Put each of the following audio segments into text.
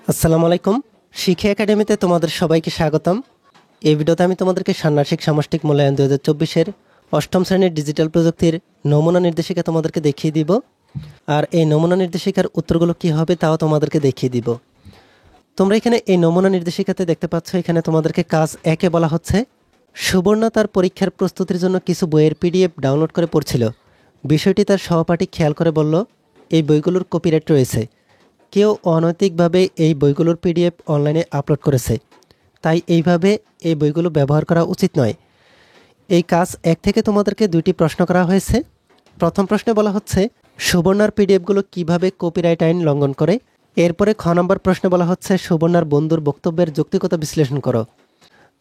আসসালামু আলাইকুম। শিক্ষা একাডেমিতে তোমাদের সবাইকে স্বাগতম। এই ভিডিওতে আমি তোমাদেরকে ষান্মাসিক সামষ্টিক মূল্যায়ন 2024-এর অষ্টম শ্রেণীর ডিজিটাল প্রযুক্তির নমুনা নির্দেশিকা তোমাদেরকে দেখিয়ে দিব। আর এই নমুনা নির্দেশিকার উত্তরগুলো কী হবে তাও তোমাদেরকে দেখিয়ে দিব। তোমরা এখানে এই নমুনা নির্দেশিকাতে দেখতে পাচ্ছ, এখানে তোমাদেরকে কাজ 1-এ বলা হচ্ছে, সুবর্ণা তার পরীক্ষার প্রস্তুতির জন্য কিছু বইয়ের পিডিএফ ডাউনলোড করে পড়ছিল। বিষয়টি তার সহপাঠী খেয়াল করে বলল, এই বইগুলোর কপিরাইট রয়েছে। কেউ অনৈতিকভাবে এই বইগুলোর পিডিএফ অনলাইনে আপলোড করেছে, তাই এইভাবে এই বইগুলো ব্যবহার করা উচিত নয়। এই কাজ 1 থেকে তোমাদেরকে 2টি প্রশ্ন করা হয়েছে। প্রথম প্রশ্নে বলা হচ্ছে, সুবর্ণার পিডিএফগুলো কিভাবে কপিরাইট আইন লঙ্ঘন করে। এরপরে খ নম্বর প্রশ্নে বলা হচ্ছে, সুবর্ণার বন্ধুর বক্তব্যের যৌক্তিকতা বিশ্লেষণ করো।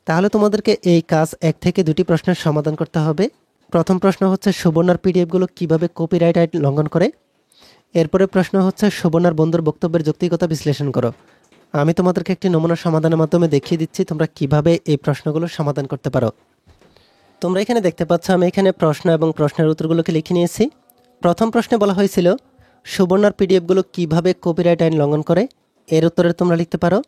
তাহলে তোমাদেরকে এই কাজ 1 থেকে 2টি প্রশ্নের সমাধান করতে হবে। প্রথম প্রশ্ন হচ্ছে, সুবর্ণার পিডিএফগুলো কিভাবে কপিরাইট আইন লঙ্ঘন করে। এরপরে প্রশ্ন হচ্ছে, সুবর্ণার বন্ধুর বক্তব্যের যৌক্তিকতা বিশ্লেষণ করো। আমি তোমাদেরকে একটি নমুনা সমাধানের মাধ্যমে দেখিয়ে দিচ্ছি তোমরা কিভাবে এই প্রশ্নগুলো সমাধান করতে পারো। তোমরা এখানে দেখতে পাচ্ছ, আমি এখানে প্রশ্ন এবং প্রশ্নের উত্তরগুলোকে লিখে নিয়েছি। প্রথম প্রশ্নে বলা হয়েছিল, সুবর্ণার পিডিএফগুলো কিভাবে কপিরাইট আইন লঙ্ঘন করে। এর উত্তরে তোমরা লিখতে পারো,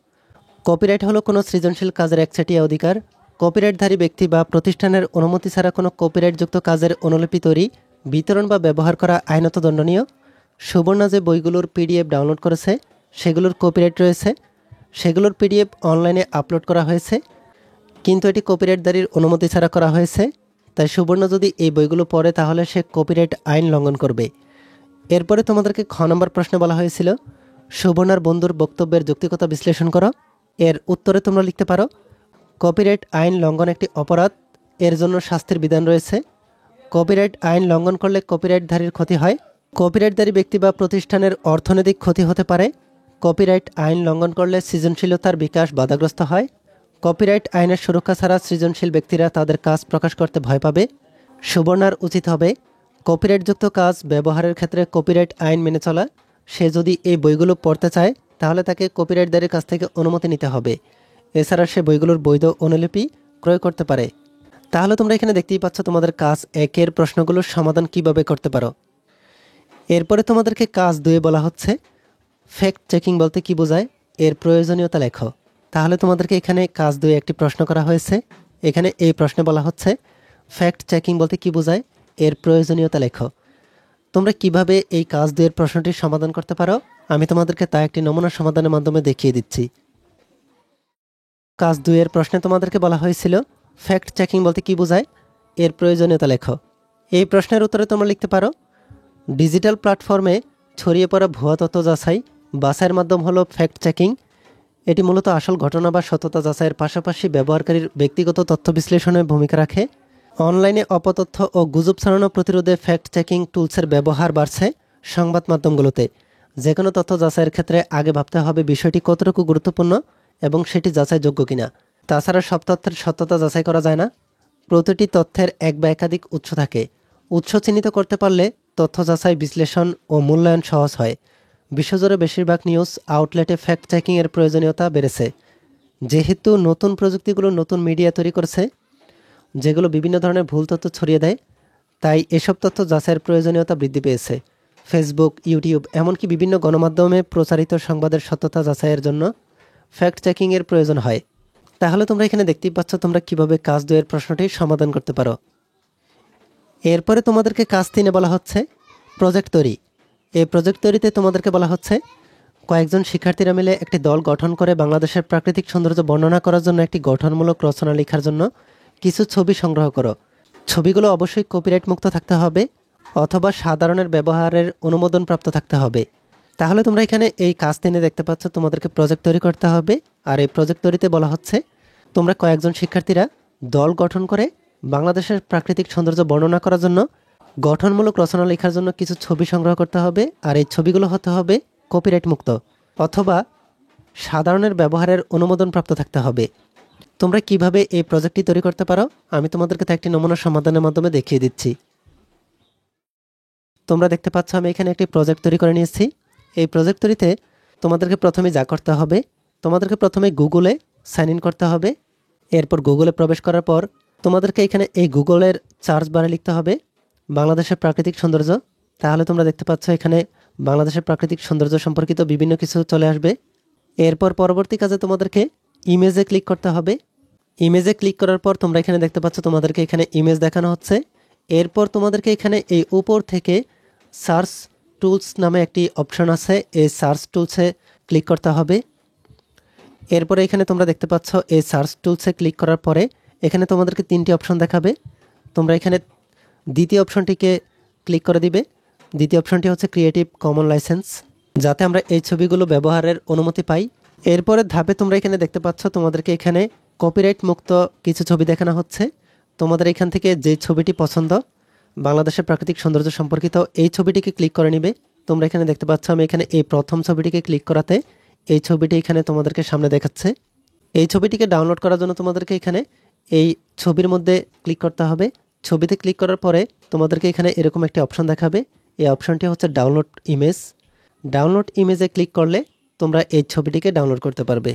কপিরাইট হলো কোনো সৃজনশীল কাজের একচেটিয়া অধিকার। কপিরাইটধারী ব্যক্তি বা প্রতিষ্ঠানের অনুমতি ছাড়া কোনো কপিরাইটযুক্ত কাজের অনুলিপি তৈরি, বিতরণ বা ব্যবহার করা আইনত দণ্ডনীয়। সুবর্ণা যে বইগুলোর পিডিএফ ডাউনলোড করেছে সেগুলোর কপিরাইট রয়েছে। সেগুলোর পিডিএফ অনলাইনে আপলোড করা হয়েছে, কিন্তু এটি কপিরাইটধারীর অনুমতি ছাড়া করা হয়েছে। তাই সুবর্ণা যদি এই বইগুলো পড়ে তাহলে সে কপিরাইট আইন লঙ্ঘন করবে। এরপরে তোমাদেরকে খ নম্বর প্রশ্নে বলা হয়েছিল, সুবর্ণার বন্ধুর বক্তব্যের যৌক্তিকতা বিশ্লেষণ করো। এর উত্তরে তোমরা লিখতে পারো, কপিরাইট আইন লঙ্ঘন একটি অপরাধ, এর জন্য শাস্তির বিধান রয়েছে। কপিরাইট আইন লঙ্ঘন করলে কপিরাইটধারীর ক্ষতি হয়। কপিরাইটধারী ব্যক্তি বা প্রতিষ্ঠানের অর্থনৈতিক ক্ষতি হতে পারে। কপিরাইট আইন লঙ্ঘন করলে সৃজনশীলতার বিকাশ বাধাগ্রস্ত হয়। কপিরাইট আইনের সুরক্ষা ছাড়া সৃজনশীল ব্যক্তিরা তাদের কাজ প্রকাশ করতে ভয় পাবে। সুবর্ণার উচিত হবে কপিরাইটযুক্ত কাজ ব্যবহারের ক্ষেত্রে কপিরাইট আইন মেনে চলা। সে যদি এই বইগুলো পড়তে চায় তাহলে তাকে কপিরাইটদারের কাছ থেকে অনুমতি নিতে হবে। এছাড়া সে বইগুলোর বৈধ অনুলিপি ক্রয় করতে পারে। তাহলে তোমরা এখানে দেখতেই পাচ্ছ তোমাদের কাজ 1-এর প্রশ্নগুলোর সমাধান কিভাবে করতে পারো। এরপরে তোমাদেরকে কাজ 2-এ বলা হচ্ছে, ফ্যাক্ট চেকিং বলতে কি বোঝায়, এর প্রয়োজনীয়তা লেখো। তাহলে তোমাদেরকে এখানে কাজ 2-এ একটি প্রশ্ন করা হয়েছে। এখানে এই প্রশ্নে বলা হচ্ছে, ফ্যাক্ট চেকিং বলতে কি বোঝায়, এর প্রয়োজনীয়তা লেখো। তোমরা কিভাবে এই কাজ 2-এর প্রশ্নটির সমাধান করতে পারো আমি তোমাদেরকে তা একটি নমুনা সমাধানের মাধ্যমে দেখিয়ে দিচ্ছি। কাজ 2-এর প্রশ্নে তোমাদেরকে বলা হয়েছিল, ফ্যাক্ট চেকিং বলতে কি বোঝায়, এর প্রয়োজনীয়তা লেখো। এই প্রশ্নের উত্তরে তোমরা লিখতে পারো, ডিজিটাল প্ল্যাটফর্মে ছড়িয়ে পড়া ভুয়া তথ্য বাছাইয়ের মাধ্যম হলো ফ্যাক্ট চেকিং। এটি মূলত আসল ঘটনা বা সত্যতা যাচাইয়ের পাশাপাশি ব্যবহারকারীর ব্যক্তিগত তথ্য বিশ্লেষণে ভূমিকা রাখে। অনলাইনে অপতথ্য ও গুজব ছড়ানো প্রতিরোধে ফ্যাক্ট চেকিং টুলসের ব্যবহার বাড়ছে সংবাদ মাধ্যমগুলোতে। যে কোনো তথ্য যাচাইয়ের ক্ষেত্রে আগে ভাবতে হবে বিষয়টি কতটুকু গুরুত্বপূর্ণ এবং সেটি যাচাইযোগ্য কিনা। তাছাড়া সব তথ্যের সত্যতা যাচাই করা যায় না। প্রতিটি তথ্যের এক বা একাধিক উৎস থাকে। উৎস চিহ্নিত করতে পারলে তথ্য যাচাই, বিশ্লেষণ ও মূল্যায়ন সহজ হয়। বিশ্বজুড়ে বেশিরভাগ নিউজ আউটলেটে ফ্যাক্ট চেকিংয়ের প্রয়োজনীয়তা বেড়েছে, যেহেতু নতুন প্রযুক্তিগুলো নতুন মিডিয়া তৈরি করেছে যেগুলো বিভিন্ন ধরনের ভুল তথ্য ছড়িয়ে দেয়। তাই এসব তথ্য যাচাইয়ের প্রয়োজনীয়তা বৃদ্ধি পেয়েছে। ফেসবুক, ইউটিউব এমনকি বিভিন্ন গণমাধ্যমে প্রচারিত সংবাদের সত্যতা যাচাইয়ের জন্য ফ্যাক্ট চেকিংয়ের প্রয়োজন হয়। তাহলে তোমরা এখানে দেখতেই পাচ্ছ তোমরা কিভাবে কাজ 2-এর প্রশ্নটির সমাধান করতে পারো। এরপরে তোমাদেরকে কাজ 3-এ বলা হচ্ছে, প্রজেক্ট তৈরি। এই প্রজেক্ট তৈরিতে তোমাদেরকে বলা হচ্ছে, কয়েকজন শিক্ষার্থীরা মিলে একটি দল গঠন করে বাংলাদেশের প্রাকৃতিক সৌন্দর্য বর্ণনা করার জন্য একটি গঠনমূলক রচনা লেখার জন্য কিছু ছবি সংগ্রহ করো। ছবিগুলো অবশ্যই কপিরাইট মুক্ত থাকতে হবে অথবা সাধারণের ব্যবহারের অনুমোদনপ্রাপ্ত থাকতে হবে। তাহলে তোমরা এখানে এই কাজ 3-এ দেখতে পাচ্ছ তোমাদেরকে প্রজেক্ট তৈরি করতে হবে। আর এই প্রজেক্ট তৈরিতে বলা হচ্ছে, তোমরা কয়েকজন শিক্ষার্থীরা দল গঠন করে বাংলাদেশের প্রাকৃতিক সৌন্দর্য বর্ণনা করার জন্য গঠনমূলক রচনা লেখার জন্য কিছু ছবি সংগ্রহ করতে হবে। আর এই ছবিগুলো হতে হবে কপিরাইট মুক্ত অথবা সাধারণের ব্যবহারের অনুমোদনপ্রাপ্ত থাকতে হবে। তোমরা কিভাবে এই প্রজেক্টটি তৈরি করতে পারো আমি তোমাদেরকে তা একটি নমুনা সমাধানের মাধ্যমে দেখিয়ে দিচ্ছি। তোমরা দেখতে পাচ্ছ আমি এখানে একটি প্রজেক্ট তৈরি করে নিয়েছি। এই প্রজেক্ট তৈরিতে তোমাদেরকে প্রথমে যা করতে হবে, তোমাদেরকে প্রথমে গুগলে সাইন ইন করতে হবে। এরপর গুগলে প্রবেশ করার পর তোমাদেরকে এখানে এই গুগলের সার্চ বারে লিখতে হবে বাংলাদেশের প্রাকৃতিক সৌন্দর্য। তাহলে তোমরা দেখতে পাচ্ছ এখানে বাংলাদেশের প্রাকৃতিক সৌন্দর্য সম্পর্কিত বিভিন্ন কিছু চলে আসবে। এরপর পরবর্তী কাজে তোমাদেরকে ইমেজে ক্লিক করতে হবে। ইমেজে ক্লিক করার পর তোমরা এখানে দেখতে পাচ্ছ তোমাদেরকে এখানে ইমেজ দেখানো হচ্ছে। এরপর তোমাদেরকে এখানে এই উপর থেকে সার্চ টুলস নামে একটি অপশন আছে, এই সার্চ টুলসে ক্লিক করতে হবে। এরপরে এখানে তোমরা দেখতে পাচ্ছ এই সার্চ টুলসে ক্লিক করার পরে এখানে তোমাদেরকে 3টি অপশন দেখাবে। তোমরা এখানে দ্বিতীয় অপশনটিকে ক্লিক করে দিবে। দ্বিতীয় অপশনটি হচ্ছে ক্রিয়েটিভ কমন লাইসেন্স, যাতে আমরা এই ছবিগুলো ব্যবহারের অনুমতি পাই। এরপরে ধাপে তোমরা এখানে দেখতে পাচ্ছ তোমাদেরকে এখানে কপিরাইট মুক্ত কিছু ছবি দেখানো হচ্ছে। তোমাদের এখান থেকে যে ছবিটি পছন্দ বাংলাদেশের প্রাকৃতিক সৌন্দর্য সম্পর্কিত এই ছবিটিকে ক্লিক করে নিবে। তোমরা এখানে দেখতে পাচ্ছ আমি এখানে এই প্রথম ছবিটিকে ক্লিক করাতে এই ছবিটি এখানে তোমাদেরকে সামনে দেখাচ্ছে। এই ছবিটিকে ডাউনলোড করার জন্য তোমাদেরকে এখানে এই ছবির মধ্যে ক্লিক করতে হবে। ছবিতে ক্লিক করার পরে তোমাদেরকে এখানে এরকম একটি অপশন দেখাবে। এই অপশনটি হচ্ছে ডাউনলোড ইমেজ। ডাউনলোড ইমেজে ক্লিক করলে তোমরা এই ছবিটিকে ডাউনলোড করতে পারবে।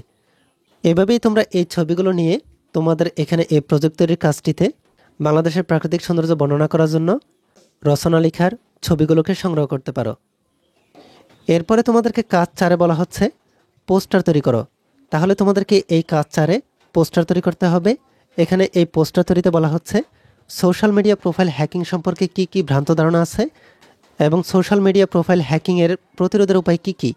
এভাবেই তোমরা এই ছবিগুলো নিয়ে তোমাদের এখানে এই প্রজেক্ট তৈরির কাজটিতে বাংলাদেশের প্রাকৃতিক সৌন্দর্য বর্ণনা করার জন্য রচনা লেখার ছবিগুলোকে সংগ্রহ করতে পারো। এরপরে তোমাদেরকে কাজ 4-এ বলা হচ্ছে পোস্টার তৈরি করো। তাহলে তোমাদেরকে এই কাজ 4-এ পোস্টার তৈরি করতে হবে। এখানে এই পোস্টার তৈরিতে বলা হচ্ছে সোশ্যাল মিডিয়া প্রোফাইল হ্যাকিং সম্পর্কে কি কি ভ্রান্ত ধারণা আছে এবং সোশ্যাল মিডিয়া প্রোফাইল হ্যাকিংয়ের প্রতিরোধের উপায় কি কি।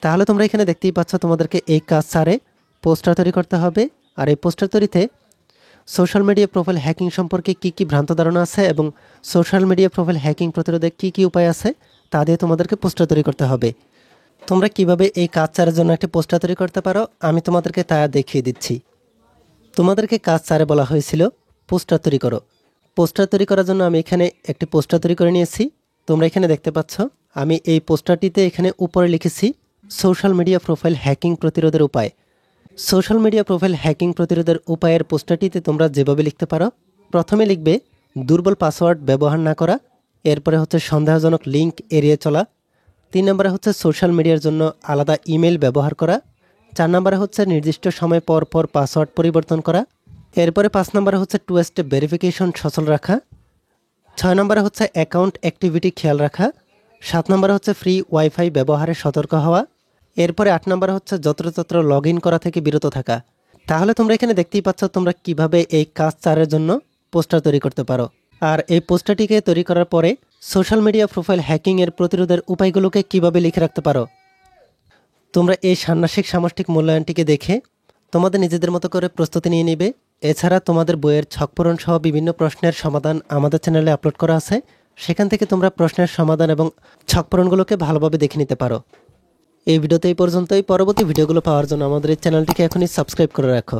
তাহলে তোমরা এখানে দেখতেই পাচ্ছ তোমাদেরকে এই কাজ 4-এ পোস্টার তৈরি করতে হবে। আর এই পোস্টার তৈরিতে সোশ্যাল মিডিয়া প্রোফাইল হ্যাকিং সম্পর্কে কি কি ভ্রান্ত ধারণা আছে এবং সোশ্যাল মিডিয়া প্রোফাইল হ্যাকিং প্রতিরোধে কি কি উপায় আছে তা দিয়ে তোমাদেরকে পোস্টার তৈরি করতে হবে। তোমরা কিভাবে এই কাজ 4-এর জন্য একটি পোস্টার তৈরি করতে পারো আমি তোমাদেরকে তা দেখিয়ে দিচ্ছি। তোমাদেরকে কাজ 4-এ বলা হয়েছিল পোস্টার তৈরি করো। পোস্টার তৈরি করার জন্য আমি এখানে একটি পোস্টার তৈরি করে নিয়েছি। তোমরা এখানে দেখতে পাচ্ছ আমি এই পোস্টারটিতে এখানে উপরে লিখেছি সোশ্যাল মিডিয়া প্রোফাইল হ্যাকিং প্রতিরোধের উপায়। সোশ্যাল মিডিয়া প্রোফাইল হ্যাকিং প্রতিরোধের উপায়ের পোস্টারটিতে তোমরা যেভাবে লিখতে পারো, প্রথমে লিখবে দুর্বল পাসওয়ার্ড ব্যবহার না করা, এরপরে হচ্ছে সন্দেহজনক লিঙ্ক এড়িয়ে চলা, 3 নম্বরে হচ্ছে সোশ্যাল মিডিয়ার জন্য আলাদা ইমেল ব্যবহার করা, 4 নম্বরে হচ্ছে নির্দিষ্ট সময় পর পর পাসওয়ার্ড পরিবর্তন করা, এরপরে 5 নম্বরে হচ্ছে 2 স্টেপ ভেরিফিকেশন সচল রাখা, 6 নম্বরে হচ্ছে অ্যাকাউন্ট অ্যাক্টিভিটি খেয়াল রাখা, 7 নম্বরে হচ্ছে ফ্রি ওয়াইফাই ব্যবহারে সতর্ক হওয়া, এরপরে 8 নম্বরে হচ্ছে যত্রতত্র লগ ইন করা থেকে বিরত থাকা। তাহলে তোমরা এখানে দেখতেই পাচ্ছ তোমরা কিভাবে এই কাজ 4-এর জন্য পোস্টার তৈরি করতে পারো। আর এই পোস্টারটিকে তৈরি করার পরে সোশ্যাল মিডিয়া প্রোফাইল হ্যাকিংয়ের প্রতিরোধের উপায়গুলোকে কিভাবে লিখে রাখতে পারো। তোমরা এই ষান্মাসিক সামষ্টিক মূল্যায়নটিকে দেখে তোমাদের নিজেদের মতো করে প্রস্তুতি নিয়ে নিবে। এছাড়া তোমাদের বইয়ের ছকপূরণ সহ বিভিন্ন প্রশ্নের সমাধান আমাদের চ্যানেলে আপলোড করা আছে, সেখান থেকে তোমরা প্রশ্নের সমাধান এবং ছকপূরণগুলোকে ভালোভাবে দেখে নিতে পারো। এই ভিডিওতে এই পর্যন্তই। পরবর্তী ভিডিওগুলো পাওয়ার জন্য আমাদের এই চ্যানেলটিকে এখনই সাবস্ক্রাইব করে রাখো।